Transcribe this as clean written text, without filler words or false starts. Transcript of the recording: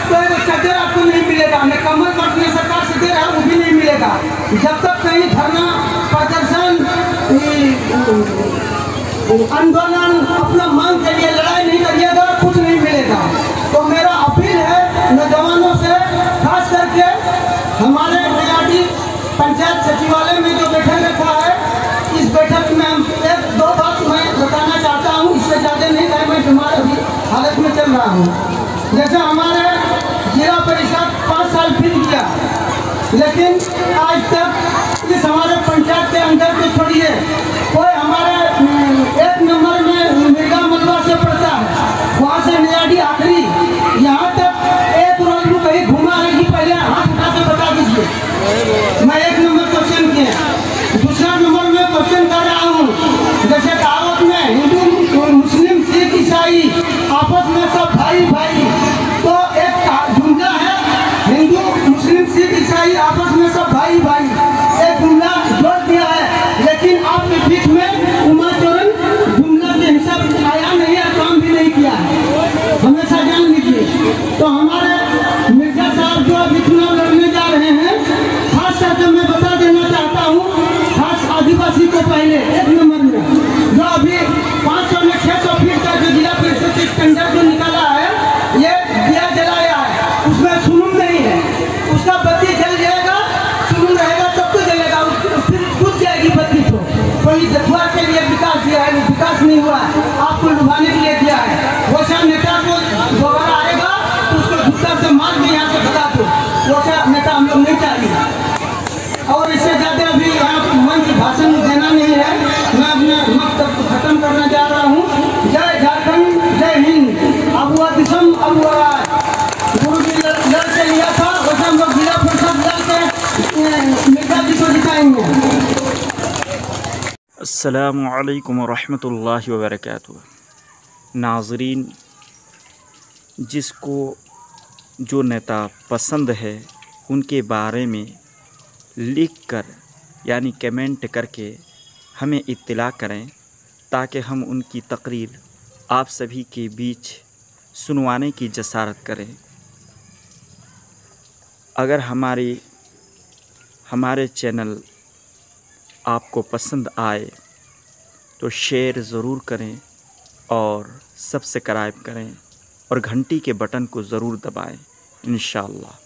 तो एक चद्दर आपको नहीं मिलेगा, मैं कम्बल अपने सरकार से दे रहा हूँ वो भी नहीं मिलेगा। जब तक कहीं धरना प्रदर्शन आंदोलन अपना मांग के लिए लड़ाई नहीं करिएगा, कुछ नहीं मिलेगा। तो मेरा अपील है नौजवानों से, खास करके हमारे नयाटी पंचायत सचिवालय में जो बैठक रखा है, इस बैठक में हम एक दो बात मैं बताना चाहता हूँ, इससे ज़्यादा नहीं है, मैं बीमार अभी हालत में चल रहा हूँ। जैसे हमारे जिला परिषद 5 साल बीत गया, लेकिन आज तक इस हमारे पंचायत के अंदर को छोड़िए, कोई हमारे 1 नंबर में मिर्गा मलबा से पड़ता है, वहाँ से नयाटी आखिरी, यहाँ तक एक रोज में कहीं घुमा है कि पहले हाथ उठा के बता दीजिए। मैं 1 नंबर क्वेश्चन किया। दूसरा नंबर में क्वेश्चन कर रहा हूँ, जैसे कहावत में हिंदू मुस्लिम सिख ईसाई आपस में सब भाई भाई, तो एक जुमला है हिंदू मुस्लिम सिख ईसाई आपस में सब भाई भाई, एक जुमला जोड़ दिया है, लेकिन आपके बीच में उमाचरण जुमला के हिसाब आया नहीं है, काम भी नहीं किया है, हमेशा जान लीजिए। तो हमारे मिर्जा साहब जो अभी चुनाव लड़ने जा रहे हैं, खास करके मैं बता देना चाहता हूँ, खास आदिवासी को पहले 1 नंबर में जो अभी 500 में 600 फीट का जो जिला परिषद के टेंडर जो निकाला है, ये दिया जलाया है, उसमें सुनून नहीं है, उसका बत्ती जल जाएगा, सुनून रहेगा तब तो जलेगा, फिर बुझ जाएगी बत्ती। तो कोई जज्बा के लिए विकास दिया है, विकास नहीं हुआ, आपको लुभाने के लिए दिया है। वैसा नेता को दोबारा आएगा तो उसको जूता से मार के यहाँ से भगा दो, वैसा नेता हम लोग नहीं चाहिए। और इससे ज़्यादा अभी यहाँ मंच भाषण देना नहीं है, मैं अपने वक्त खत्म करना जा रहा हूँ। जय झारखंड, जय हिंद। अबुआ दिसम अबुआ गुरु जी लड़ के लिया था, वैसे हम लोग जिला परिषद लड़ के मिर्जा जी को जिताएंगे। अस्सलामु अलैकुम वरहमतुल्लाहि वबरकातुहू। नाज़रीन, जिसको जो नेता पसंद है उनके बारे में लिख कर यानी कमेंट करके हमें इत्तला करें, ताकि हम उनकी तकरीर आप सभी के बीच सुनवाने की जसारत करें। अगर हमारे चैनल आपको पसंद आए तो शेयर ज़रूर करें और सब्सक्राइब करें और घंटी के बटन को ज़रूर दबाएं, इंशाअल्लाह।